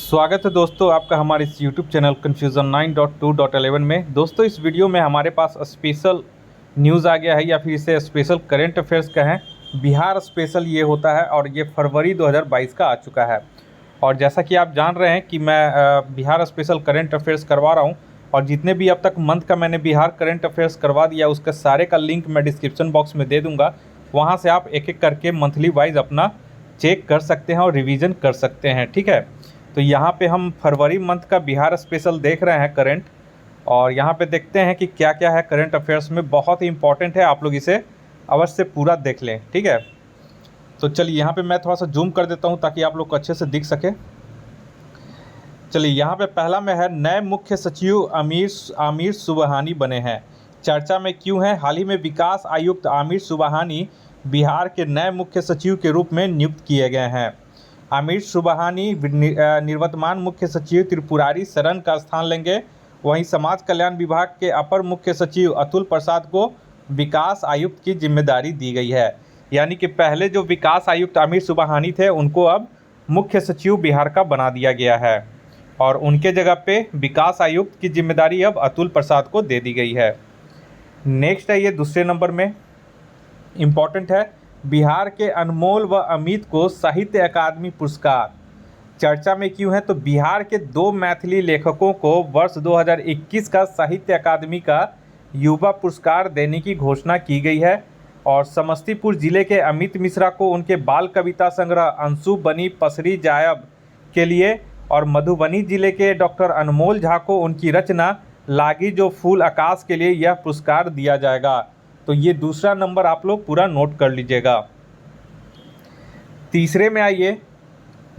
स्वागत है दोस्तों आपका हमारे इस YouTube चैनल कन्फ्यूज़न 9.2.11 में। दोस्तों इस वीडियो में हमारे पास स्पेशल न्यूज़ आ गया है या फिर इसे स्पेशल करंट अफेयर्स कहें। बिहार स्पेशल ये होता है और ये फरवरी 2022 का आ चुका है। और जैसा कि आप जान रहे हैं कि मैं बिहार स्पेशल करंट अफेयर्स करवा रहा हूँ और जितने भी अब तक मंथ का मैंने बिहार करंट अफेयर्स करवा दिया उसका सारे का लिंक मैं डिस्क्रिप्शन बॉक्स में दे दूँगा। वहाँ से आप एक एक करके मंथली वाइज अपना चेक कर सकते हैं और रिवीजन कर सकते हैं। ठीक है, तो यहाँ पे हम फरवरी मंथ का बिहार स्पेशल देख रहे हैं करंट, और यहाँ पे देखते हैं कि क्या क्या है करंट अफेयर्स में। बहुत ही इंपॉर्टेंट है, आप लोग इसे अवश्य पूरा देख लें। ठीक है, तो चलिए यहाँ पे मैं थोड़ा सा जूम कर देता हूँ ताकि आप लोग को अच्छे से दिख सके। चलिए यहाँ पे पहला में है नए मुख्य सचिव आमिर सुबहानी बने हैं, चर्चा में क्यों है। हाल ही में विकास आयुक्त आमिर सुबहानी बिहार के नए मुख्य सचिव के रूप में नियुक्त किए गए हैं। आमिर सुबहानी निवर्तमान मुख्य सचिव त्रिपुरारी शरण का स्थान लेंगे। वहीं समाज कल्याण विभाग के अपर मुख्य सचिव अतुल प्रसाद को विकास आयुक्त की जिम्मेदारी दी गई है। यानी कि पहले जो विकास आयुक्त आमिर सुबहानी थे उनको अब मुख्य सचिव बिहार का बना दिया गया है और उनके जगह पे विकास आयुक्त की जिम्मेदारी अब अतुल प्रसाद को दे दी गई है। नेक्स्ट है ये दूसरे नंबर में इम्पॉर्टेंट है, बिहार के अनमोल व अमित को साहित्य अकादमी पुरस्कार। चर्चा में क्यों है, तो बिहार के दो मैथिली लेखकों को वर्ष 2021 का साहित्य अकादमी का युवा पुरस्कार देने की घोषणा की गई है। और समस्तीपुर जिले के अमित मिश्रा को उनके बाल कविता संग्रह अंशु बनी पसरी जायब के लिए और मधुबनी जिले के डॉक्टर अनमोल झा को उनकी रचना लागी जो फूल आकाश के लिए यह पुरस्कार दिया जाएगा। तो ये दूसरा नंबर आप लोग पूरा नोट कर लीजिएगा। तीसरे में आइए,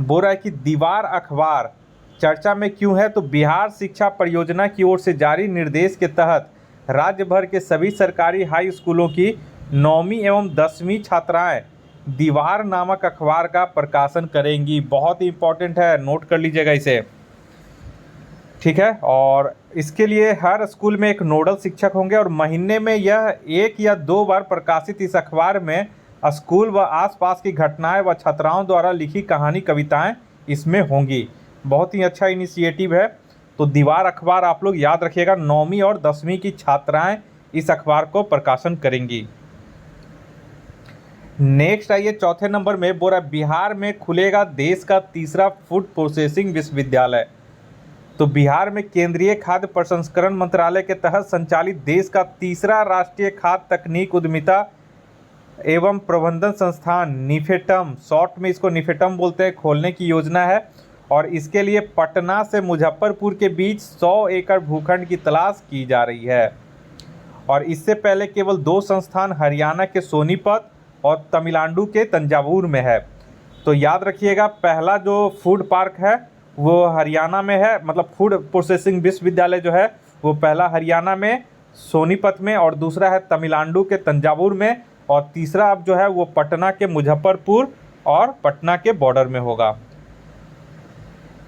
बोल रहा है कि दीवार अखबार चर्चा में क्यों है, तो बिहार शिक्षा परियोजना की ओर से जारी निर्देश के तहत राज्य भर के सभी सरकारी हाई स्कूलों की 9वीं एवं 10वीं छात्राएं दीवार नामक अखबार का प्रकाशन करेंगी। बहुत ही इंपॉर्टेंट है, नोट कर लीजिएगा इसे। ठीक है, और इसके लिए हर स्कूल में एक नोडल शिक्षक होंगे और महीने में यह 1 या 2 बार प्रकाशित इस अखबार में स्कूल व आसपास की घटनाएं व छात्राओं द्वारा लिखी कहानी कविताएं इसमें होंगी। बहुत ही अच्छा इनिशिएटिव है। तो दीवार अखबार आप लोग याद रखिएगा, 9वीं और 10वीं की छात्राएं इस अखबार को प्रकाशन करेंगी। नेक्स्ट आइए चौथे नंबर में, बोला बिहार में खुलेगा देश का तीसरा फूड प्रोसेसिंग विश्वविद्यालय। तो बिहार में केंद्रीय खाद्य प्रसंस्करण मंत्रालय के तहत संचालित देश का तीसरा राष्ट्रीय खाद्य तकनीक उद्यमिता एवं प्रबंधन संस्थान निफेटम, शॉर्ट में इसको निफेटम बोलते हैं, खोलने की योजना है। और इसके लिए पटना से मुजफ्फरपुर के बीच 100 एकड़ भूखंड की तलाश की जा रही है। और इससे पहले केवल 2 संस्थान हरियाणा के सोनीपत और तमिलनाडु के तंजावुर में है। तो याद रखिएगा, पहला जो फूड पार्क है वो हरियाणा में है, मतलब फूड प्रोसेसिंग विश्वविद्यालय जो है वो पहला हरियाणा में सोनीपत में, और दूसरा है तमिलनाडु के तंजावुर में, और तीसरा अब जो है वो पटना के मुजफ्फरपुर और पटना के बॉर्डर में होगा।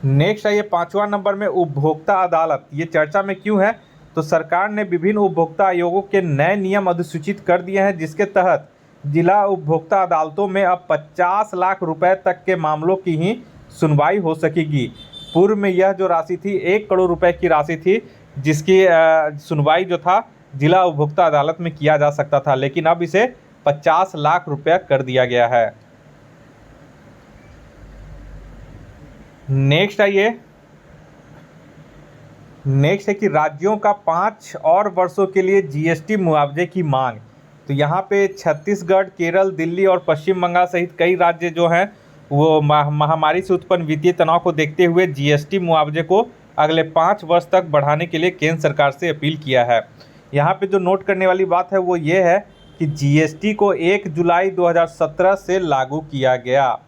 नेक्स्ट है ये 5वां नंबर में उपभोक्ता अदालत। ये चर्चा में क्यों है, तो सरकार ने विभिन्न उपभोक्ता आयोगों के नए नियम अधिसूचित कर दिए हैं जिसके तहत जिला उपभोक्ता अदालतों में अब 50 लाख रुपए तक के मामलों की ही सुनवाई हो सकेगी। पूर्व में यह जो राशि थी 1 करोड़ रुपए की राशि थी जिसकी सुनवाई जो था जिला उपभोक्ता अदालत में किया जा सकता था, लेकिन अब इसे 50 लाख रुपया कर दिया गया है। नेक्स्ट है कि राज्यों का 5 और वर्षों के लिए जीएसटी मुआवजे की मांग। तो यहाँ पे छत्तीसगढ़, केरल, दिल्ली और पश्चिम बंगाल सहित कई राज्य जो हैं वो महामारी से उत्पन्न वित्तीय तनाव को देखते हुए जीएसटी मुआवजे को अगले 5 वर्ष तक बढ़ाने के लिए केंद्र सरकार से अपील किया है। यहाँ पे जो नोट करने वाली बात है वो ये है कि जीएसटी को 1 जुलाई 2017 से लागू किया गया।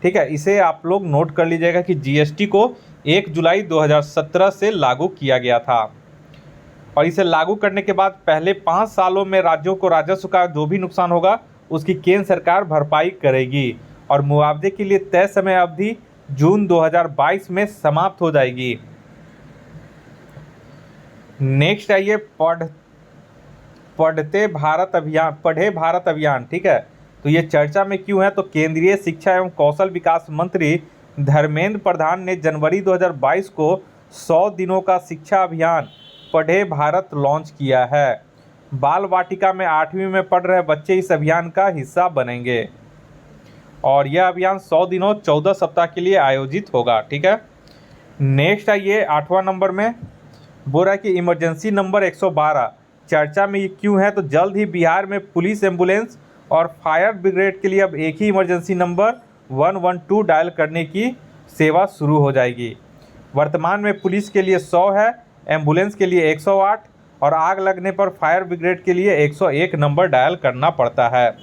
ठीक है, इसे आप लोग नोट कर लीजिएगा कि जीएसटी को 1 जुलाई 2017 से लागू किया गया था। और इसे लागू करने के बाद पहले 5 सालों में राज्यों को राजस्व का जो भी नुकसान होगा उसकी केंद्र सरकार भरपाई करेगी और मुआवजे के लिए तय समय अवधि जून 2022 में समाप्त हो जाएगी। नेक्स्ट आइए पढ़े भारत अभियान। ठीक है, तो ये चर्चा में क्यों है, तो केंद्रीय शिक्षा एवं कौशल विकास मंत्री धर्मेंद्र प्रधान ने जनवरी 2022 को 100 दिनों का शिक्षा अभियान पढ़े भारत लॉन्च किया है। बाल वाटिका में 8वीं में पढ़ रहे बच्चे इस अभियान का हिस्सा बनेंगे और यह अभियान 100 दिनों 14 सप्ताह के लिए आयोजित होगा। ठीक है, नेक्स्ट आइए 8वां नंबर में बोल रहा है कि इमरजेंसी नंबर 112 चर्चा में ये क्यों है। तो जल्द ही बिहार में पुलिस, एम्बुलेंस और फायर ब्रिगेड के लिए अब एक ही इमरजेंसी नंबर 112 डायल करने की सेवा शुरू हो जाएगी। वर्तमान में पुलिस के लिए 100 है, एम्बुलेंस के लिए 108 और आग लगने पर फायर ब्रिगेड के लिए 101 नंबर डायल करना पड़ता है।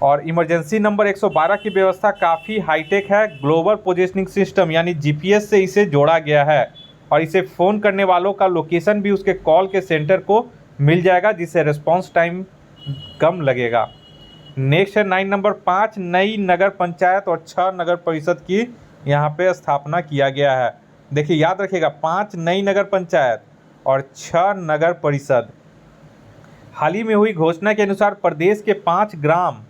और इमरजेंसी नंबर 112 की व्यवस्था काफ़ी हाईटेक है। ग्लोबल पोजीशनिंग सिस्टम यानी जीपीएस से इसे जोड़ा गया है और इसे फ़ोन करने वालों का लोकेशन भी उसके कॉल के सेंटर को मिल जाएगा, जिससे रिस्पांस टाइम कम लगेगा। नेक्स्ट है 9 नंबर 5 नई नगर पंचायत और 6 नगर परिषद की यहाँ पे स्थापना किया गया है। देखिए याद रखिएगा 5 नई नगर पंचायत और 6 नगर परिषद। हाल ही में हुई घोषणा के अनुसार प्रदेश के 5 ग्राम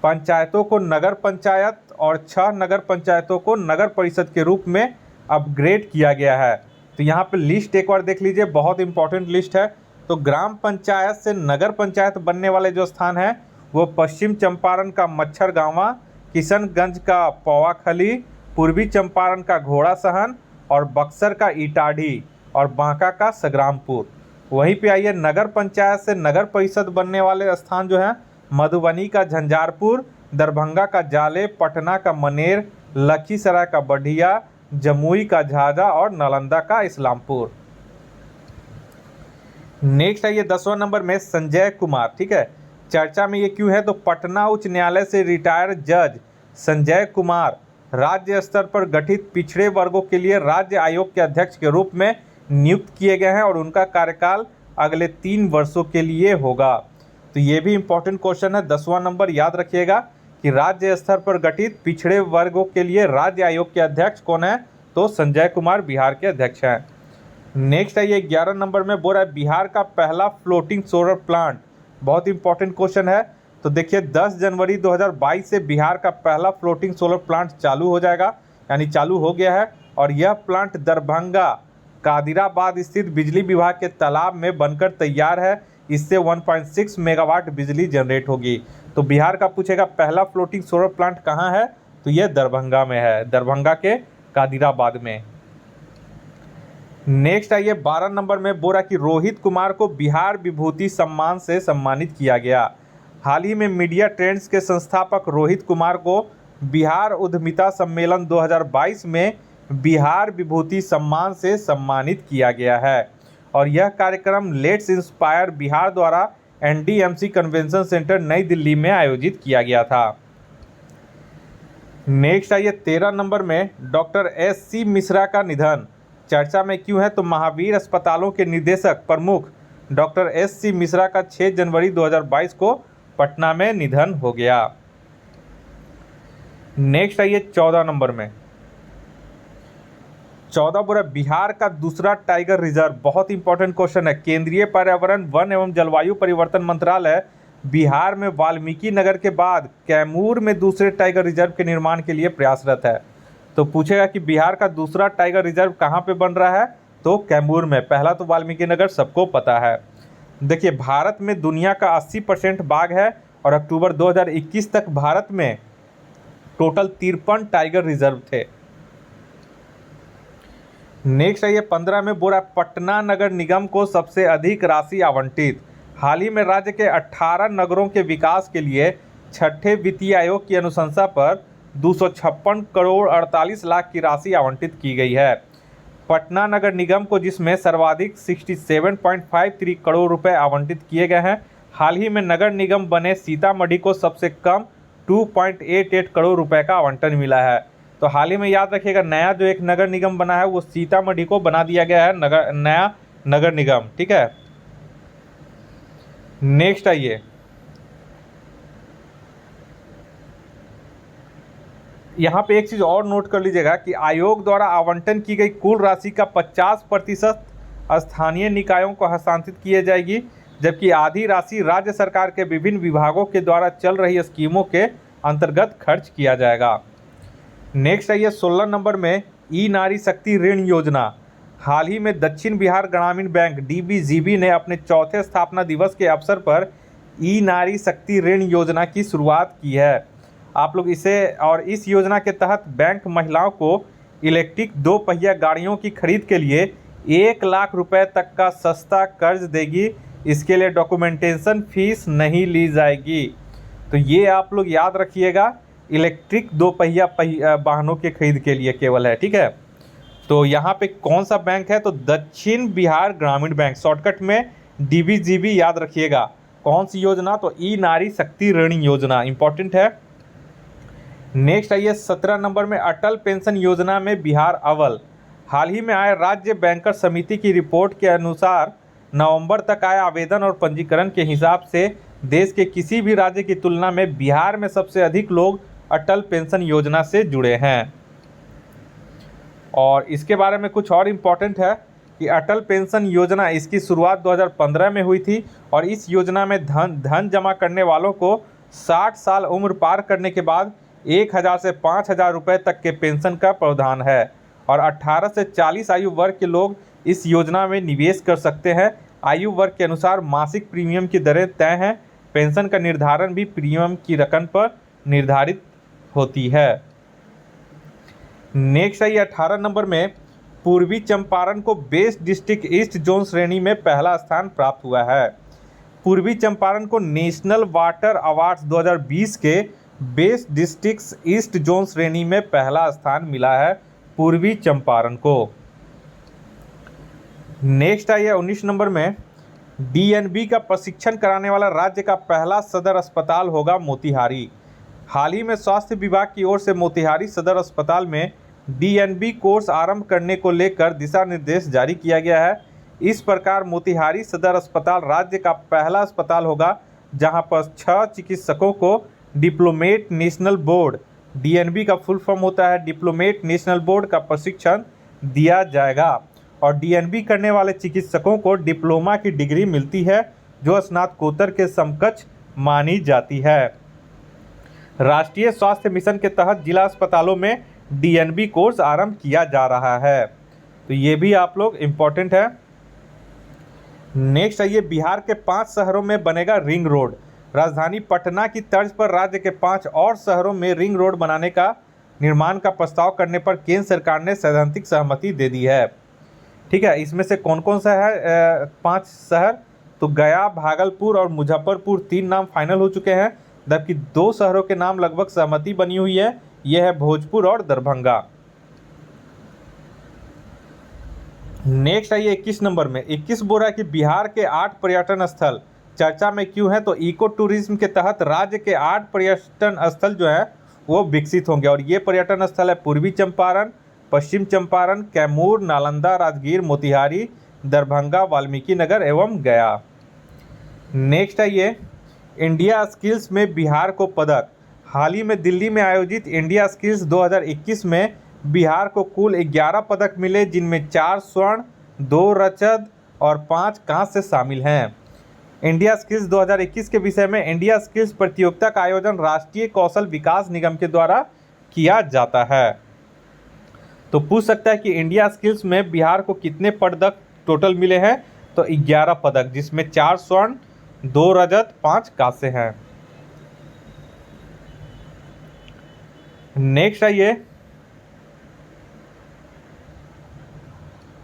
पंचायतों को नगर पंचायत और 6 नगर पंचायतों को नगर परिषद के रूप में अपग्रेड किया गया है। तो यहाँ पे लिस्ट एक बार देख लीजिए, बहुत इंपॉर्टेंट लिस्ट है। तो ग्राम पंचायत से नगर पंचायत बनने वाले जो स्थान हैं वो पश्चिम चंपारण का मच्छरगांवा, किशनगंज का पौवाखली, पूर्वी चंपारण का घोड़ा सहन और बक्सर का इटाढ़ी और बांका का संग्रामपुर। वहीं पे आइए नगर पंचायत से नगर परिषद बनने वाले स्थान जो हैं मधुबनी का झंझारपुर, दरभंगा का जाले, पटना का मनेर, लखीसराय का बढ़िया, जमुई का झाझा और नालंदा का इस्लामपुर। नेक्स्ट आइए 10वां नंबर में संजय कुमार। ठीक है, चर्चा में ये क्यों है। तो पटना उच्च न्यायालय से रिटायर जज संजय कुमार राज्य स्तर पर गठित पिछड़े वर्गों के लिए राज्य आयोग के अध्यक्ष के रूप में नियुक्त किए गए हैं और उनका कार्यकाल अगले 3 वर्षों के लिए होगा। तो ये भी इम्पोर्टेंट क्वेश्चन है, 10वां नंबर याद रखिएगा कि राज्य स्तर पर गठित पिछड़े वर्गों के लिए राज्य आयोग के अध्यक्ष कौन है। तो संजय कुमार बिहार के अध्यक्ष हैं। नेक्स्ट आइए 11 नंबर में बोल रहा है बिहार का पहला फ्लोटिंग सोलर प्लांट। बहुत इंपॉर्टेंट क्वेश्चन है। तो देखिए 10 जनवरी 2022 से बिहार का पहला फ्लोटिंग सोलर प्लांट चालू हो जाएगा, यानी चालू हो गया है और यह प्लांट दरभंगा कादिराबाद स्थित बिजली विभाग के तालाब में बनकर तैयार है। इससे 1.6 मेगावाट बिजली जनरेट होगी। तो बिहार का पूछेगा पहला फ्लोटिंग सोलर प्लांट कहाँ है, तो यह दरभंगा में है, दरभंगा के कादिराबाद में। नेक्स्ट आइए 12 नंबर में बोला कि रोहित कुमार को बिहार विभूति सम्मान से सम्मानित किया गया। हाल ही में मीडिया ट्रेंड्स के संस्थापक रोहित कुमार को बिहार उद्यमिता सम्मेलन 2022 में बिहार विभूति सम्मान से सम्मानित किया गया है और यह कार्यक्रम लेट्स इंस्पायर बिहार द्वारा एनडीएमसी कन्वेंशन सेंटर नई दिल्ली में आयोजित किया गया था। नेक्स्ट आइए 13 नंबर में डॉक्टर एस.सी. मिश्रा का निधन चर्चा में क्यों है। तो महावीर अस्पतालों के निदेशक प्रमुख डॉक्टर एस.सी. मिश्रा का 6 जनवरी 2022 को पटना में निधन हो गया। नेक्स्ट आइए 14 नंबर में 14 बुरा बिहार का दूसरा टाइगर रिजर्व। बहुत इंपॉर्टेंट क्वेश्चन है। केंद्रीय पर्यावरण, वन एवं जलवायु परिवर्तन मंत्रालय बिहार में वाल्मीकि नगर के बाद कैमूर में दूसरे टाइगर रिजर्व के निर्माण के लिए प्रयासरत है। तो पूछेगा कि बिहार का दूसरा टाइगर रिजर्व कहाँ पे बन रहा है, तो कैमूर में। पहला तो वाल्मीकि नगर सबको पता है। देखिए भारत में दुनिया का 80% बाघ है और अक्टूबर 2021 तक भारत में टोटल 53 टाइगर रिजर्व थे। नेक्स्ट आइए 15 में बोला पटना नगर निगम को सबसे अधिक राशि आवंटित। हाल ही में राज्य के 18 नगरों के विकास के लिए छठे वित्तीय आयोग की अनुशंसा पर 256 करोड़ 48 लाख की राशि आवंटित की गई है। पटना नगर निगम को जिसमें सर्वाधिक 67.53 करोड़ रुपए आवंटित किए गए हैं। हाल ही में नगर निगम बने सीतामढ़ी को सबसे कम 2.88 करोड़ रुपए का आवंटन मिला है। तो हाल ही में याद रखिएगा नया जो एक नगर निगम बना है वो सीतामढ़ी को बना दिया गया है नया नगर निगम। ठीक है, नेक्स्ट आइए यहाँ पे एक चीज़ और नोट कर लीजिएगा कि आयोग द्वारा आवंटन की गई कुल राशि का 50% स्थानीय निकायों को हस्तांतरित किए जाएगी, जबकि आधी राशि राज्य सरकार के विभिन्न विभागों के द्वारा चल रही स्कीमों के अंतर्गत खर्च किया जाएगा। नेक्स्ट है ये 16 नंबर में ई नारी शक्ति ऋण योजना। हाल ही में दक्षिण बिहार ग्रामीण बैंक डीबीजीबी ने अपने चौथे स्थापना दिवस के अवसर पर ई नारी शक्ति ऋण योजना की शुरुआत की है। आप लोग इसे और इस योजना के तहत बैंक महिलाओं को इलेक्ट्रिक 2 पहिया गाड़ियों की खरीद के लिए 1 लाख रुपए तक का सस्ता कर्ज देगी। इसके लिए डॉक्यूमेंटेशन फीस नहीं ली जाएगी। तो ये आप लोग याद रखिएगा, इलेक्ट्रिक 2 पहिया वाहनों के खरीद के लिए केवल है, ठीक है। तो यहाँ पे कौन सा बैंक है, तो दक्षिण बिहार ग्रामीण बैंक, शॉर्टकट में डीबीजीबी याद रखिएगा। कौन सी योजना, तो ई नारी शक्ति ऋण योजना, इंपॉर्टेंट है। नेक्स्ट आइए 17 नंबर में अटल पेंशन योजना में बिहार अव्वल। हाल ही में आए राज्य बैंकर समिति की रिपोर्ट के अनुसार नवंबर तक आए आवेदन और पंजीकरण के हिसाब से देश के किसी भी राज्य की तुलना में बिहार में सबसे अधिक लोग अटल पेंशन योजना से जुड़े हैं। और इसके बारे में कुछ और इम्पोर्टेंट है कि अटल पेंशन योजना, इसकी शुरुआत 2015 में हुई थी और इस योजना में धन जमा करने वालों को 60 साल उम्र पार करने के बाद 1000 से 5000 रुपये तक के पेंशन का प्रावधान है। और 18 से 40 आयु वर्ग के लोग इस योजना में निवेश कर सकते हैं। आयु वर्ग के अनुसार मासिक प्रीमियम की दरें तय हैं। पेंशन का निर्धारण भी प्रीमियम की रकम पर निर्धारित होती है। नेक्स्ट है 18 नंबर में पूर्वी चंपारण को बेस्ट डिस्ट्रिक्ट ईस्ट जोन श्रेणी में पहला स्थान प्राप्त हुआ है। पूर्वी चंपारण को नेशनल वाटर अवार्ड्स 2020 के बेस्ट डिस्ट्रिक्ट्स ईस्ट जोन श्रेणी में पहला स्थान मिला है पूर्वी चंपारण को। नेक्स्ट है 19 नंबर में डीएनबी का प्रशिक्षण कराने वाला राज्य का पहला सदर अस्पताल होगा मोतिहारी। हाल ही में स्वास्थ्य विभाग की ओर से मोतिहारी सदर अस्पताल में डीएनबी कोर्स आरंभ करने को लेकर दिशा निर्देश जारी किया गया है। इस प्रकार मोतिहारी सदर अस्पताल राज्य का पहला अस्पताल होगा जहां पर 6 चिकित्सकों को डिप्लोमेट नेशनल बोर्ड, डीएनबी का फुल फॉर्म होता है डिप्लोमेट नेशनल बोर्ड, का प्रशिक्षण दिया जाएगा। और डीएनबी करने वाले चिकित्सकों को डिप्लोमा की डिग्री मिलती है जो स्नातकोत्तर के समकक्ष मानी जाती है। राष्ट्रीय स्वास्थ्य मिशन के तहत जिला अस्पतालों में डीएनबी कोर्स आरंभ किया जा रहा है। तो ये भी आप लोग इम्पोर्टेंट है। नेक्स्ट है ये बिहार के 5 शहरों में बनेगा रिंग रोड। राजधानी पटना की तर्ज पर राज्य के 5 और शहरों में रिंग रोड बनाने का निर्माण का प्रस्ताव करने पर केंद्र सरकार ने सैद्धांतिक सहमति दे दी है। ठीक है, इसमें से कौन कौन सा है 5 शहर, तो गया, भागलपुर और मुजफ्फरपुर 3 नाम फाइनल हो चुके हैं, जबकि 2 शहरों के नाम लगभग सहमति बनी हुई है। यह है भोजपुर और दरभंगा। नेक्स्ट है ये 21 नंबर में 21 बोरा कि बिहार के 8 पर्यटन स्थल चर्चा में क्यों है, तो इको टूरिज्म के तहत राज्य के 8 पर्यटन स्थल जो है वो विकसित होंगे। और ये पर्यटन स्थल है पूर्वी चंपारण, पश्चिम चंपारण, कैमूर, नालंदा, राजगीर, मोतिहारी, दरभंगा, वाल्मीकि नगर एवं गया। नेक्स्ट है ये इंडिया स्किल्स में बिहार को पदक। हाल ही में दिल्ली में आयोजित इंडिया स्किल्स 2021 में बिहार को कुल 11 पदक मिले, जिनमें 4 स्वर्ण, 2 रजत और 5 कांस्य शामिल हैं। इंडिया स्किल्स 2021 के विषय में इंडिया स्किल्स प्रतियोगिता का आयोजन राष्ट्रीय कौशल विकास निगम के द्वारा किया जाता है। तो पूछ सकता है कि इंडिया स्किल्स में बिहार को कितने पदक टोटल मिले हैं, तो 11 पदक, जिसमें 4 स्वर्ण, 2 रजत, 5 कांस्य हैं। नेक्स्ट है ये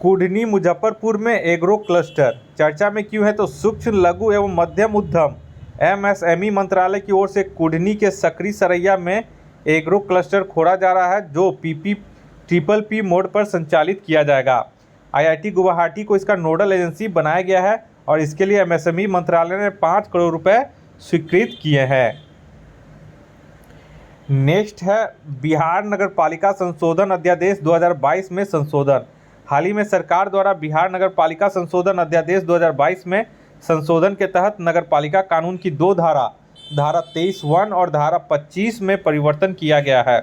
कुढ़नी मुजफ्फरपुर में एग्रो क्लस्टर चर्चा में क्यों है, तो सूक्ष्म लघु एवं मध्यम उद्यम एमएसएमई मंत्रालय की ओर से कुढ़नी के सकरी सरैया में एग्रो क्लस्टर खोला जा रहा है जो PPP मोड पर संचालित किया जाएगा। IIT गुवाहाटी को इसका नोडल एजेंसी बनाया गया है और इसके लिए एमएसएमई मंत्रालय ने 5 करोड़ रुपए स्वीकृत किए हैं। नेक्स्ट है बिहार नगर पालिका संशोधन अध्यादेश 2022 में संशोधन। हाल ही में सरकार द्वारा बिहार नगर पालिका संशोधन अध्यादेश 2022 में संशोधन के तहत नगर पालिका कानून की 2 धारा 23(1) और धारा 25 में परिवर्तन किया गया है।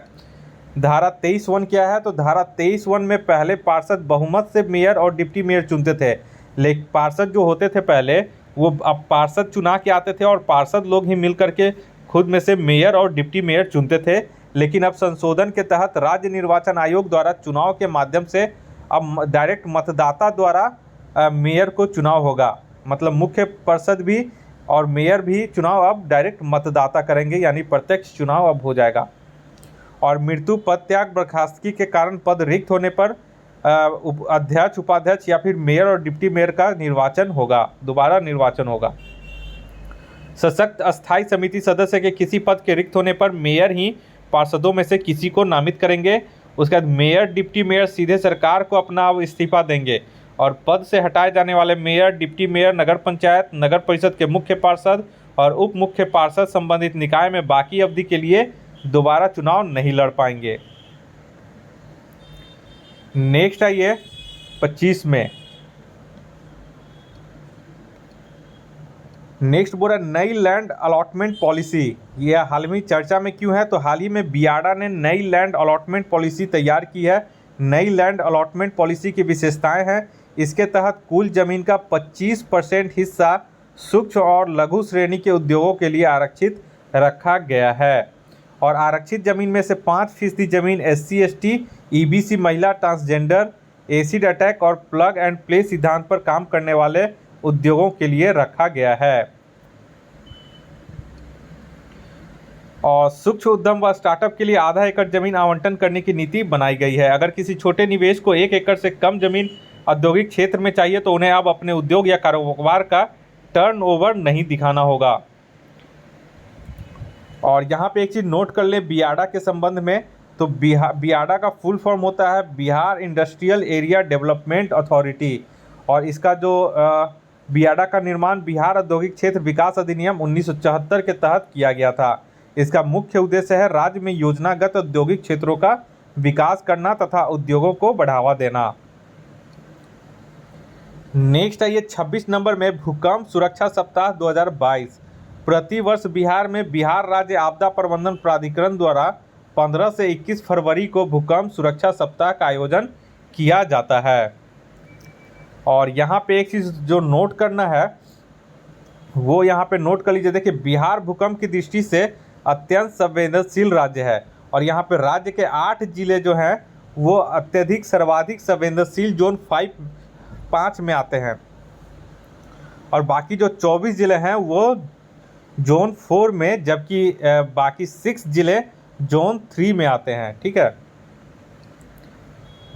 धारा 23(1) क्या है, तो धारा 23(1) में पहले पार्षद बहुमत से मेयर और डिप्टी मेयर चुनते थे, लेकिन पार्षद जो होते थे पहले वो अब पार्षद चुना के आते थे और पार्षद लोग ही मिल करके खुद में से मेयर और डिप्टी मेयर चुनते थे। लेकिन अब संशोधन के तहत राज्य निर्वाचन आयोग द्वारा चुनाव के माध्यम से अब डायरेक्ट मतदाता द्वारा मेयर को चुनाव होगा। मतलब मुख्य पार्षद भी और मेयर भी चुनाव अब डायरेक्ट मतदाता करेंगे, यानी प्रत्यक्ष चुनाव अब हो जाएगा। और मृत्यु, पद त्याग, बर्खास्तगी के कारण पद रिक्त होने पर अध्यक्ष, उपाध्यक्ष या फिर मेयर और डिप्टी मेयर का निर्वाचन होगा, दोबारा निर्वाचन होगा। सशक्त अस्थायी समिति सदस्य के किसी पद के रिक्त होने पर मेयर ही पार्षदों में से किसी को नामित करेंगे। उसके बाद मेयर, डिप्टी मेयर सीधे सरकार को अपना इस्तीफा देंगे और पद से हटाए जाने वाले मेयर, डिप्टी मेयर नगर पंचायत, नगर परिषद के मुख्य पार्षद और उप मुख्य पार्षद संबंधित निकाय में बाकी अवधि के लिए दोबारा चुनाव नहीं लड़ पाएंगे। नेक्स्ट आइए 25 में। नेक्स्ट बोला नई लैंड अलॉटमेंट पॉलिसी। यह हाल में चर्चा में क्यों है? तो हाल ही में बियाडा ने नई लैंड अलॉटमेंट पॉलिसी तैयार की है। नई लैंड अलॉटमेंट पॉलिसी की विशेषताएं हैं, इसके तहत कुल जमीन का 25% हिस्सा सूक्ष्म और लघु श्रेणी के उद्योगों के लिए आरक्षित रखा गया है और आरक्षित जमीन में से 5% जमीन SC, ST, EBC, महिला, ट्रांसजेंडर, एसिड अटैक और प्लग एंड प्ले सिद्धांत पर काम करने वाले उद्योगों के लिए रखा गया है। और सूक्ष्म उद्यम व स्टार्टअप के लिए आधा एकड़ जमीन आवंटन करने की नीति बनाई गई है। अगर किसी छोटे निवेश को 1 एकड़ से कम जमीन औद्योगिक क्षेत्र में चाहिए तो उन्हें अब अपने उद्योग या कारोबार का टर्नओवर नहीं दिखाना होगा। और यहाँ पे एक चीज़ नोट कर ले बियाडा के संबंध में, तो बियाडा का फुल फॉर्म होता है Bihar industrial area development authority और इसका जो बियाडा का निर्माण बिहार औद्योगिक क्षेत्र विकास अधिनियम 1974 के तहत किया गया था। इसका मुख्य उद्देश्य है राज्य में योजनागत औद्योगिक क्षेत्रों का विकास करना तथा उद्योगों को बढ़ावा देना। नेक्स्ट है ये 26 नंबर में भूकंप सुरक्षा सप्ताह 2022। प्रतिवर्ष बिहार में बिहार राज्य आपदा प्रबंधन प्राधिकरण द्वारा 15 से 21 फरवरी को भूकंप सुरक्षा सप्ताह का आयोजन किया जाता है। और यहाँ पे एक चीज़ जो नोट करना है वो यहाँ पे नोट कर लीजिए। देखिए बिहार भूकंप की दृष्टि से अत्यंत संवेदनशील राज्य है और यहाँ पे राज्य के 8 जिले जो हैं वो अत्यधिक सर्वाधिक संवेदनशील जोन 5 में आते हैं और बाकी जो 24 जिले हैं वो जोन 4 में, जबकि बाकी 6 जिले जोन 3 में आते हैं। ठीक है।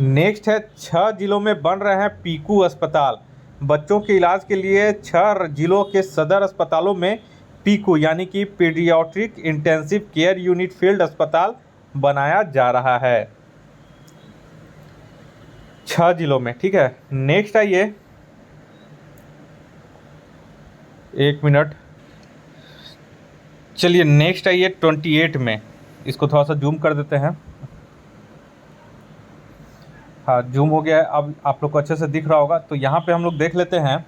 नेक्स्ट है 6 जिलों में बन रहे हैं पीकू अस्पताल। बच्चों के इलाज के लिए 6 जिलों के सदर अस्पतालों में पीकू यानी कि paediatric intensive care unit field अस्पताल बनाया जा रहा है 6 जिलों में। ठीक है। नेक्स्ट आइए, एक मिनट, चलिए नेक्स्ट आइए 28 में। इसको थोड़ा सा जूम कर देते हैं। हाँ, जूम हो गया है, अब आप लोग को अच्छे से दिख रहा होगा। तो यहाँ पे हम लोग देख लेते हैं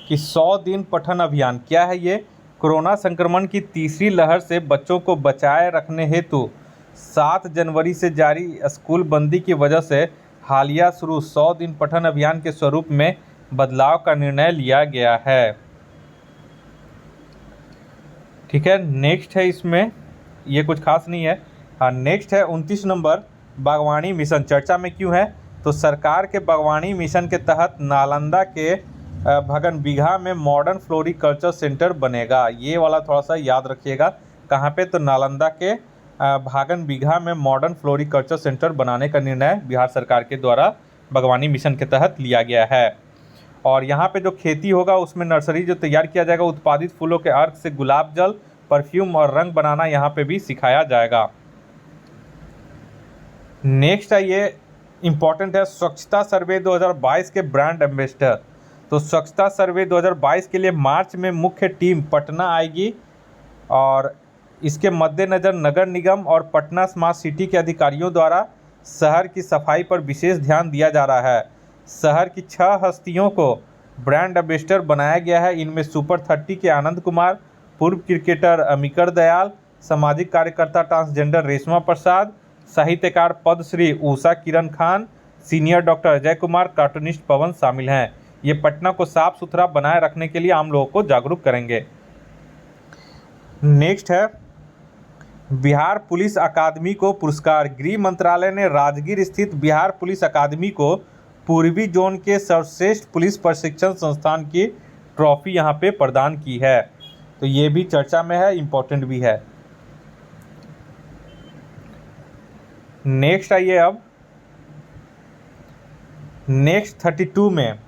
कि 100 दिन पठन अभियान क्या है। ये कोरोना संक्रमण की तीसरी लहर से बच्चों को बचाए रखने हेतु 7 जनवरी से जारी स्कूल बंदी की वजह से हालिया शुरू 100 दिन पठन अभियान के स्वरूप में बदलाव का निर्णय लिया गया है। ठीक है। नेक्स्ट है, इसमें ये कुछ खास नहीं है। हाँ, नेक्स्ट है 29 नंबर बागवानी मिशन। चर्चा में क्यों है? तो सरकार के बागवानी मिशन के तहत नालंदा के भगन बीघा में मॉडर्न फ्लोरिकल्चर सेंटर बनेगा। ये वाला थोड़ा सा याद रखिएगा। कहाँ पे? तो नालंदा के भागन बीघा में मॉडर्न फ्लोरिकल्चर सेंटर बनाने का निर्णय बिहार सरकार के द्वारा बागवानी मिशन के तहत लिया गया है। और यहाँ पे जो खेती होगा उसमें नर्सरी जो तैयार किया जाएगा, उत्पादित फूलों के अर्क से गुलाब जल, परफ्यूम और रंग बनाना यहाँ पे भी सिखाया जाएगा। नेक्स्ट है ये इम्पॉर्टेंट है, स्वच्छता सर्वे 2022 के ब्रांड एम्बेसडर। तो स्वच्छता सर्वे 2022 के लिए मार्च में मुख्य टीम पटना आएगी और इसके मद्देनज़र नगर निगम और पटना स्मार्ट सिटी के अधिकारियों द्वारा शहर की सफाई पर विशेष ध्यान दिया जा रहा है। शहर की 6 हस्तियों को ब्रांड एम्बेसडर बनाया गया है। इनमें सुपर 30 के आनंद कुमार, पूर्व क्रिकेटर अमिकर दयाल, सामाजिक कार्यकर्ता ट्रांसजेंडर रेशमा प्रसाद, साहित्यकार Padma Shri Usha Kiran Khan, senior doctor Ajay Kumar, cartoonist Pawan शामिल हैं। ये पटना को साफ सुथरा बनाए रखने के लिए आम लोगों को जागरूक करेंगे। नेक्स्ट है बिहार पुलिस अकादमी को पुरस्कार। गृह मंत्रालय ने राजगीर स्थित बिहार पुलिस अकादमी को पूर्वी जोन के सर्वश्रेष्ठ पुलिस प्रशिक्षण संस्थान की ट्रॉफी यहाँ पे प्रदान की है। तो ये भी चर्चा में है, इम्पोर्टेंट भी है। नेक्स्ट आइए अब नेक्स्ट 32 में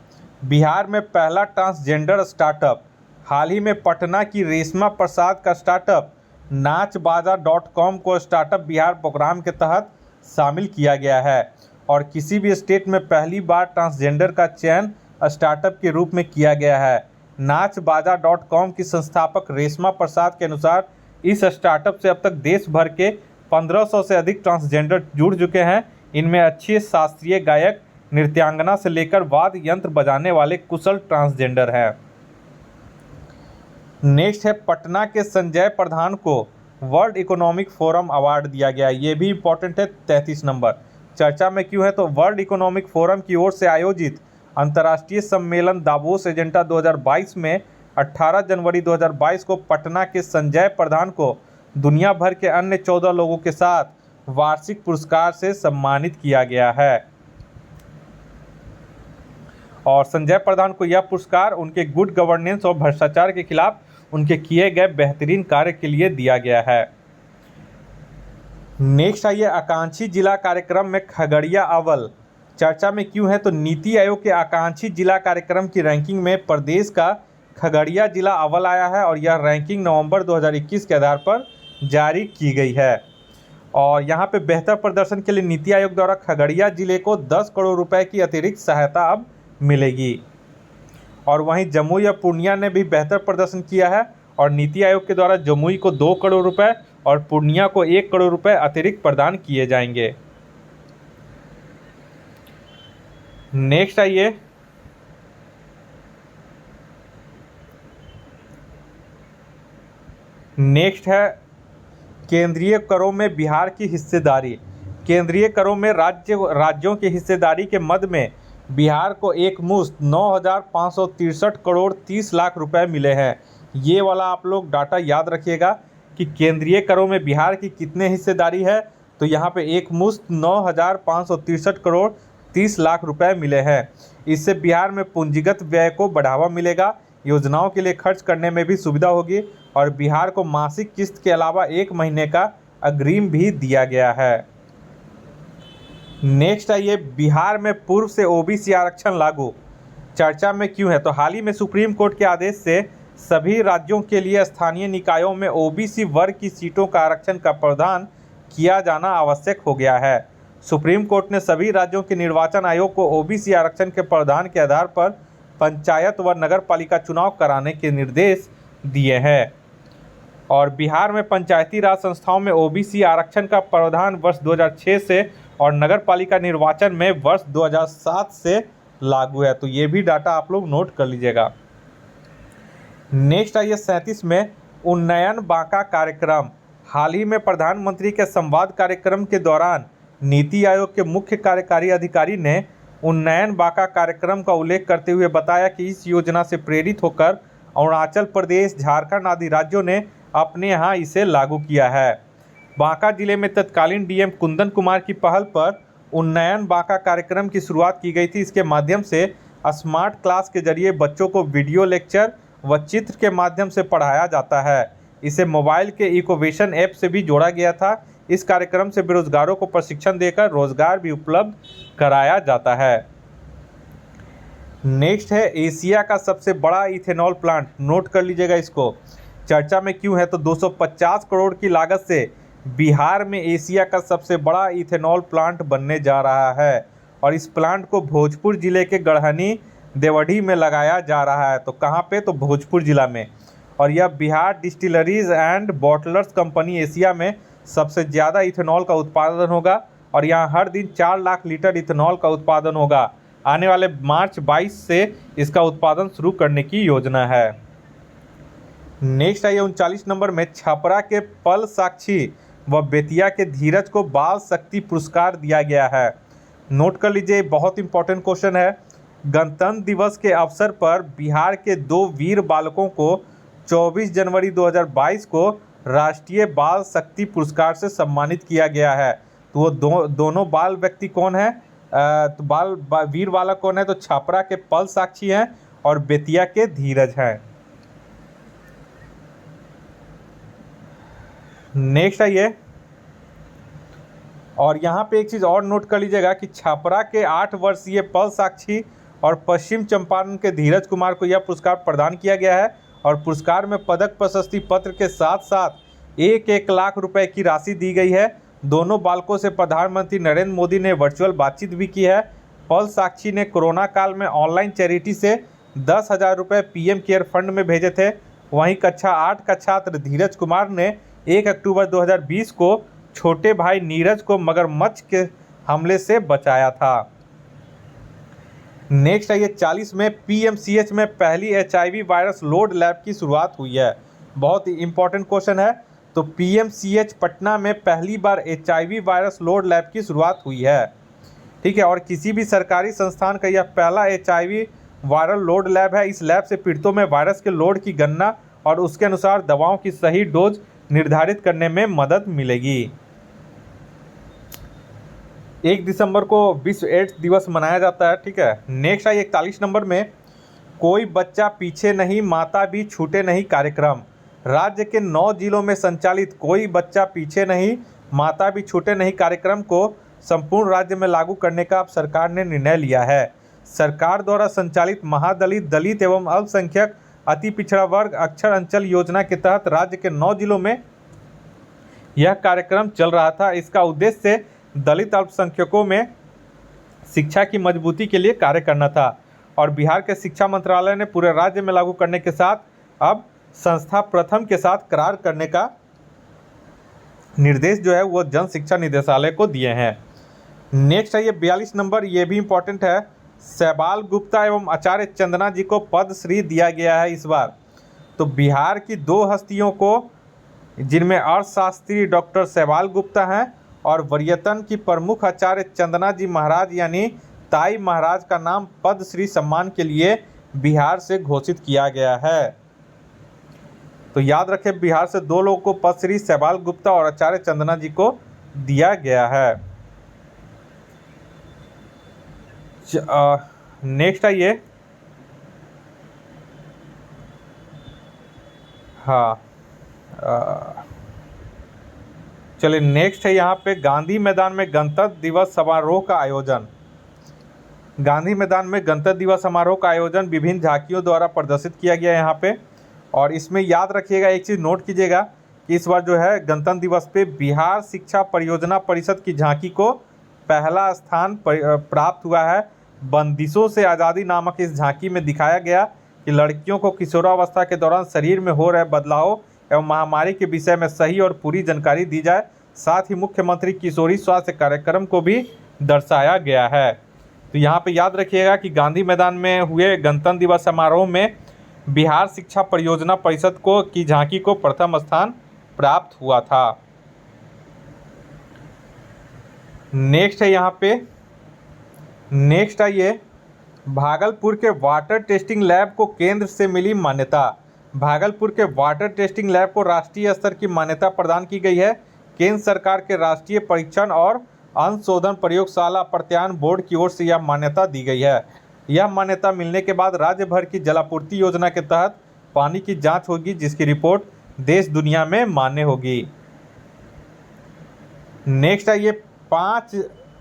बिहार में पहला ट्रांसजेंडर स्टार्टअप। हाल ही में पटना की रेशमा प्रसाद का स्टार्टअप नाचबाजा.com को स्टार्टअप बिहार प्रोग्राम के तहत शामिल किया गया है और किसी भी स्टेट में पहली बार ट्रांसजेंडर का चयन स्टार्टअप के रूप में किया गया है। नाचबाजा.com की संस्थापक रेशमा प्रसाद के अनुसार इस स्टार्टअप से अब तक देश भर के 1500 से अधिक ट्रांसजेंडर जुड़ चुके हैं। इनमें अच्छे शास्त्रीय गायक, नृत्यांगना से लेकर वाद्य यंत्र बजाने वाले कुशल ट्रांसजेंडर हैं। नेक्स्ट है पटना के संजय प्रधान को वर्ल्ड इकोनॉमिक फोरम अवार्ड दिया गया। ये भी इम्पोर्टेंट है, 33 नंबर। चर्चा में क्यों है? तो वर्ल्ड इकोनॉमिक फोरम की ओर से आयोजित अंतर्राष्ट्रीय सम्मेलन दावोस एजेंडा 2022 में 18 जनवरी 2022 को पटना के संजय प्रधान को दुनिया भर के अन्य 14 लोगों के साथ वार्षिक पुरस्कार से सम्मानित किया गया है और संजय प्रधान को यह पुरस्कार उनके गुड गवर्नेंस और भ्रष्टाचार के खिलाफ उनके किए गए बेहतरीन कार्य के लिए दिया गया है। नेक्स्ट आइए आकांक्षी जिला कार्यक्रम में खगड़िया अव्वल। चर्चा में क्यों है? तो नीति आयोग के आकांक्षी जिला कार्यक्रम की रैंकिंग में प्रदेश का खगड़िया जिला अव्वल आया है और यह रैंकिंग नवंबर 2021 के आधार पर जारी की गई है और यहाँ पे बेहतर प्रदर्शन के लिए नीति आयोग द्वारा खगड़िया जिले को 10 करोड़ रुपए की अतिरिक्त सहायता अब मिलेगी और वहीं जमुई या पूर्णिया ने भी बेहतर प्रदर्शन किया है और नीति आयोग के द्वारा जमुई को 2 करोड़ रुपए और पूर्णिया को 1 करोड़ रुपए अतिरिक्त प्रदान किए जाएंगे। नेक्स्ट आइए नेक्स्ट है केंद्रीय करों में बिहार की हिस्सेदारी। केंद्रीय करों में राज्यों की हिस्सेदारी के मद में बिहार को एक मुश्त 9,563 करोड़ 30 लाख रुपए मिले हैं। ये वाला आप लोग डाटा याद रखिएगा कि केंद्रीय करों में बिहार की कितने हिस्सेदारी है। तो यहाँ पे एक मुश्त 9,563 करोड़ 30 लाख रुपए मिले हैं। इससे बिहार में पूंजीगत व्यय को बढ़ावा मिलेगा, योजनाओं के लिए खर्च करने में भी सुविधा होगी और बिहार को मासिक किस्त के अलावा 1 महीने का अग्रिम भी दिया गया है। नेक्स्ट आइए बिहार में पूर्व से ओबीसी आरक्षण लागू। चर्चा में क्यों है? तो हाल ही में सुप्रीम कोर्ट के आदेश से सभी राज्यों के लिए स्थानीय निकायों में ओबीसी वर्ग की सीटों का आरक्षण का प्रावधान किया जाना आवश्यक हो गया है। सुप्रीम कोर्ट ने सभी राज्यों के निर्वाचन आयोग को ओबीसी आरक्षण के प्रावधान के आधार पर पंचायत व नगर पालिका चुनाव कराने के निर्देश दिए हैं और बिहार में पंचायती राज संस्थाओं में ओबीसी आरक्षण का प्रावधान वर्ष 2006 से और नगर पालिका निर्वाचन में वर्ष 2007 से लागू है। तो ये भी डाटा आप लोग नोट कर लीजिएगा। नेक्स्ट आइए 37 में उन्नयन बांका कार्यक्रम। हाल ही में प्रधानमंत्री के संवाद कार्यक्रम के दौरान नीति आयोग के मुख्य कार्यकारी अधिकारी ने उन्नयन बांका कार्यक्रम का उल्लेख करते हुए बताया कि इस योजना से प्रेरित होकर अरुणाचल प्रदेश, झारखंड आदि राज्यों ने अपने यहाँ इसे लागू किया है। बांका जिले में तत्कालीन डीएम कुंदन कुमार की पहल पर उन्नयन बांका कार्यक्रम की शुरुआत की गई थी। इसके माध्यम से स्मार्ट क्लास के जरिए बच्चों को वीडियो लेक्चर व चित्र के माध्यम से पढ़ाया जाता है। इसे मोबाइल के इकोवेशन ऐप से भी जोड़ा गया था। इस कार्यक्रम से बेरोजगारों को प्रशिक्षण देकर रोजगार भी उपलब्ध कराया जाता है। नेक्स्ट है एशिया का सबसे बड़ा इथेनॉल प्लांट। नोट कर लीजिएगा इसको। चर्चा में क्यों है? तो 250 करोड़ की लागत से बिहार में एशिया का सबसे बड़ा इथेनॉल प्लांट बनने जा रहा है और इस प्लांट को भोजपुर जिले के गढ़हनी देवढ़ी में लगाया जा रहा है। तो कहाँ पे? तो भोजपुर जिला में। और यह Bihar distilleries and bottlers company Asia में सबसे ज़्यादा इथेनॉल का उत्पादन होगा और यहाँ हर दिन 4 लाख लीटर इथेनॉल का उत्पादन होगा। आने वाले मार्च 22 से इसका उत्पादन शुरू करने की योजना है। नेक्स्ट आइए 39 नंबर में छपरा के पल साक्षी व बेतिया के धीरज को बाल शक्ति पुरस्कार दिया गया है। नोट कर लीजिए, बहुत इंपॉर्टेंट क्वेश्चन है। गणतंत्र दिवस के अवसर पर बिहार के 2 वीर बालकों को 24 जनवरी 2022 को राष्ट्रीय बाल शक्ति पुरस्कार से सम्मानित किया गया है। तो वो दोनों बाल व्यक्ति कौन है? तो वीर बालक कौन है? तो छपरा के पल साक्षी हैं और बेतिया के धीरज हैं। नेक्स्ट है ये, और यहाँ पे एक चीज़ और नोट कर लीजिएगा कि छपरा के 8 वर्षीय पल साक्षी और पश्चिम चंपारण के धीरज कुमार को यह पुरस्कार प्रदान किया गया है और पुरस्कार में पदक प्रशस्ति पत्र के साथ साथ 1-1 लाख रुपए की राशि दी गई है। दोनों बालकों से प्रधानमंत्री नरेंद्र मोदी ने वर्चुअल बातचीत भी की है। पल साक्षी ने कोरोना काल में ऑनलाइन चैरिटी से 10,000 रुपये पीएम केयर फंड में भेजे थे। वहीं कक्षा 8 का छात्र धीरज कुमार ने 1 अक्टूबर 2020 को छोटे भाई नीरज को मगरमच्छ के हमले से बचाया था। नेक्स्ट है ये 40 में पीएमसीएच में पहली एचआईवी वायरस लोड लैब की शुरुआत हुई है। बहुत ही इंपॉर्टेंट क्वेश्चन है। तो पीएमसीएच पटना में पहली बार एचआईवी वायरस लोड लैब की शुरुआत हुई है, ठीक है। और किसी भी सरकारी संस्थान का यह पहला एचआईवी वायरल लोड लैब है। इस लैब से पीड़ितों में वायरस के लोड की गणना और उसके अनुसार दवाओं की सही डोज निर्धारित करने में मदद मिलेगी। 1 दिसंबर को विश्व एड्स दिवस मनाया जाता है, ठीक है। नेक्स्ट है 41 नंबर में, कोई बच्चा पीछे नहीं माता भी छूटे नहीं कार्यक्रम। राज्य के 9 जिलों में संचालित कोई बच्चा पीछे नहीं माता भी छूटे नहीं कार्यक्रम को संपूर्ण राज्य में लागू करने का अब सरकार ने निर्णय लिया है। सरकार द्वारा संचालित महादलित, दलित एवं अल्पसंख्यक अति पिछड़ा वर्ग अक्षर अंचल योजना के तहत राज्य के 9 जिलों में यह कार्यक्रम चल रहा था। इसका उद्देश्य दलित अल्पसंख्यकों में शिक्षा की मजबूती के लिए कार्य करना था और बिहार के शिक्षा मंत्रालय ने पूरे राज्य में लागू करने के साथ अब संस्था प्रथम के साथ करार करने का निर्देश जो है वो जन शिक्षा निदेशालय को दिए हैं। नेक्स्ट है ये 42 नंबर, ये भी इम्पोर्टेंट है। सहबाल गुप्ता एवं आचार्य चंदना जी को पद्मश्री दिया गया है इस बार। तो बिहार की 2 हस्तियों को, जिनमें अर्थशास्त्री डॉक्टर सहबाल गुप्ता हैं और वरीयतन की प्रमुख आचार्य चंदना जी महाराज यानी ताई महाराज का नाम पद्मश्री सम्मान के लिए बिहार से घोषित किया गया है। तो याद रखें, बिहार से 2 लोगों को पद्मश्री सहबाल गुप्ता और आचार्य चंदना जी को दिया गया है। नेक्स्ट है ये, हाँ चलिए नेक्स्ट है यहाँ पे गांधी मैदान में गणतंत्र दिवस समारोह का आयोजन। गांधी मैदान में गणतंत्र दिवस समारोह का आयोजन विभिन्न झांकियों द्वारा प्रदर्शित किया गया यहाँ पे। और इसमें याद रखिएगा, एक चीज़ नोट कीजिएगा कि इस बार जो है गणतंत्र दिवस पे बिहार शिक्षा परियोजना परिषद की झांकी को पहला स्थान प्राप्त हुआ है। बंदिशों से आज़ादी नामक इस झांकी में दिखाया गया कि लड़कियों को किशोरावस्था के दौरान शरीर में हो रहे बदलावों एवं महामारी के विषय में सही और पूरी जानकारी दी जाए। साथ ही मुख्यमंत्री किशोरी स्वास्थ्य कार्यक्रम को भी दर्शाया गया है। तो यहाँ पे याद रखिएगा कि गांधी मैदान में हुए गणतंत्र दिवस समारोह में बिहार शिक्षा परियोजना परिषद को की झांकी को प्रथम स्थान प्राप्त हुआ था। नेक्स्ट है यहाँ पे, नेक्स्ट है ये, भागलपुर के वाटर टेस्टिंग लैब को केंद्र से मिली मान्यता। भागलपुर के वाटर टेस्टिंग लैब को राष्ट्रीय स्तर की मान्यता प्रदान की गई है। केंद्र सरकार के राष्ट्रीय परीक्षण और अनुशोधन प्रयोगशाला प्रत्यायन बोर्ड की ओर से यह मान्यता दी गई है। यह मान्यता मिलने के बाद राज्य भर की जलापूर्ति योजना के तहत पानी की जांच होगी, जिसकी रिपोर्ट देश दुनिया में मान्य होगी। नेक्स्ट है ये, 5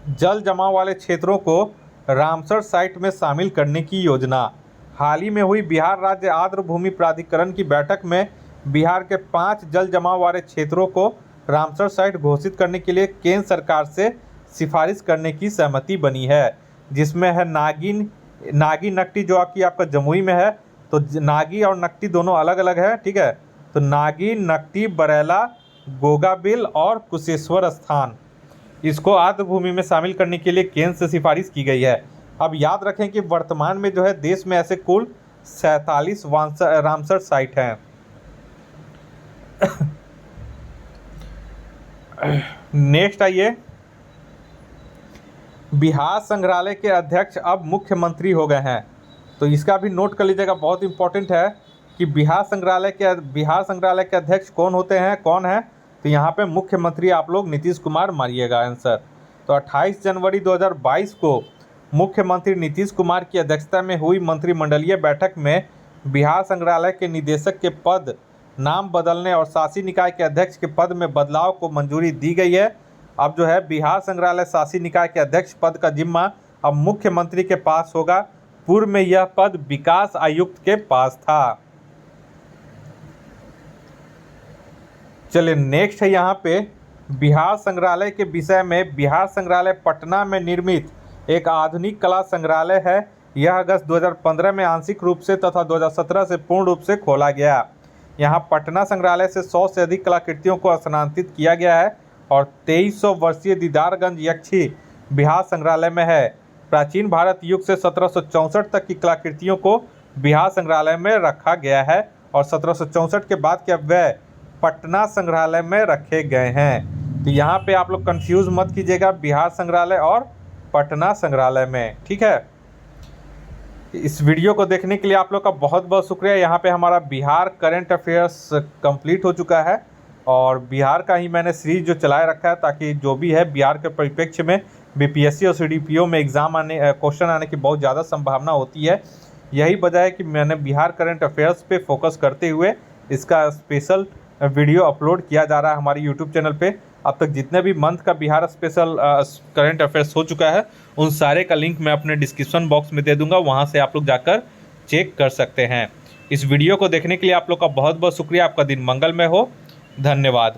जल जमाव वाले क्षेत्रों को रामसर साइट में शामिल करने की योजना। हाल ही में हुई बिहार राज्य आर्द्र भूमि प्राधिकरण की बैठक में बिहार के 5 जल जमाव वाले क्षेत्रों को रामसर साइट घोषित करने के लिए केंद्र सरकार से सिफारिश करने की सहमति बनी है, जिसमें है नागी नकटी जो कि आपका जमुई में है। तो नागी और नकटी दोनों अलग अलग है, ठीक है। तो नागी, नकटी, बरेला, गोगाबिल और कुशेश्वर स्थान, इसको आर्द्र भूमि में शामिल करने के लिए केंद्र से सिफारिश की गई है। अब याद रखें कि वर्तमान में जो है देश में ऐसे कुल 47 रामसर साइट हैं। नेक्स्ट आइए, बिहार संग्रहालय के अध्यक्ष अब मुख्यमंत्री हो गए हैं। तो इसका भी नोट कर लीजिएगा, बहुत इंपॉर्टेंट है कि बिहार संग्रहालय के अध्यक्ष कौन है? तो यहाँ पे मुख्यमंत्री आप लोग नीतीश कुमार मारिएगा आंसर। तो 28 जनवरी 2022 को मुख्यमंत्री नीतीश कुमार की अध्यक्षता में हुई मंत्रिमंडलीय बैठक में बिहार संग्रहालय के निदेशक के पद नाम बदलने और शासी निकाय के अध्यक्ष के पद में बदलाव को मंजूरी दी गई है। अब जो है बिहार संग्रहालय शासी निकाय के अध्यक्ष पद का जिम्मा अब मुख्यमंत्री के पास होगा। पूर्व में यह पद विकास आयुक्त के पास था। चलिए नेक्स्ट है यहाँ पे बिहार संग्रहालय के विषय में। बिहार संग्रहालय पटना में निर्मित एक आधुनिक कला संग्रहालय है। यह अगस्त 2015 में आंशिक रूप से तथा 2017 से पूर्ण रूप से खोला गया। यहाँ पटना संग्रहालय से 100 से अधिक कलाकृतियों को स्थानांतरित किया गया है और 2300 वर्षीय दीदारगंज यक्षी बिहार संग्रहालय में है। प्राचीन भारत युग से 1764 तक की कलाकृतियों को बिहार संग्रहालय में रखा गया है और 1764 के बाद के वह पटना संग्रहालय में रखे गए हैं। तो यहाँ पे आप लोग कंफ्यूज मत कीजिएगा बिहार संग्रहालय और पटना संग्रहालय में, ठीक है। इस वीडियो को देखने के लिए आप लोग का बहुत बहुत शुक्रिया। यहाँ पे हमारा बिहार करंट अफेयर्स कंप्लीट हो चुका है और बिहार का ही मैंने सीरीज जो चलाए रखा है ताकि जो भी है बिहार के परिप्रेक्ष्य में बीपीएससी और सीडीपीओ में क्वेश्चन आने की बहुत ज़्यादा संभावना होती है। यही वजह है कि मैंने बिहार करंट अफेयर्स पे फोकस करते हुए इसका स्पेशल वीडियो अपलोड किया जा रहा है हमारे यूट्यूब चैनल पे। अब तक जितने भी मंथ का बिहार स्पेशल करंट अफेयर्स हो चुका है उन सारे का लिंक मैं अपने डिस्क्रिप्शन बॉक्स में दे दूंगा, वहां से आप लोग जाकर चेक कर सकते हैं। इस वीडियो को देखने के लिए आप लोग का बहुत बहुत शुक्रिया। आपका दिन मंगलमय हो। धन्यवाद।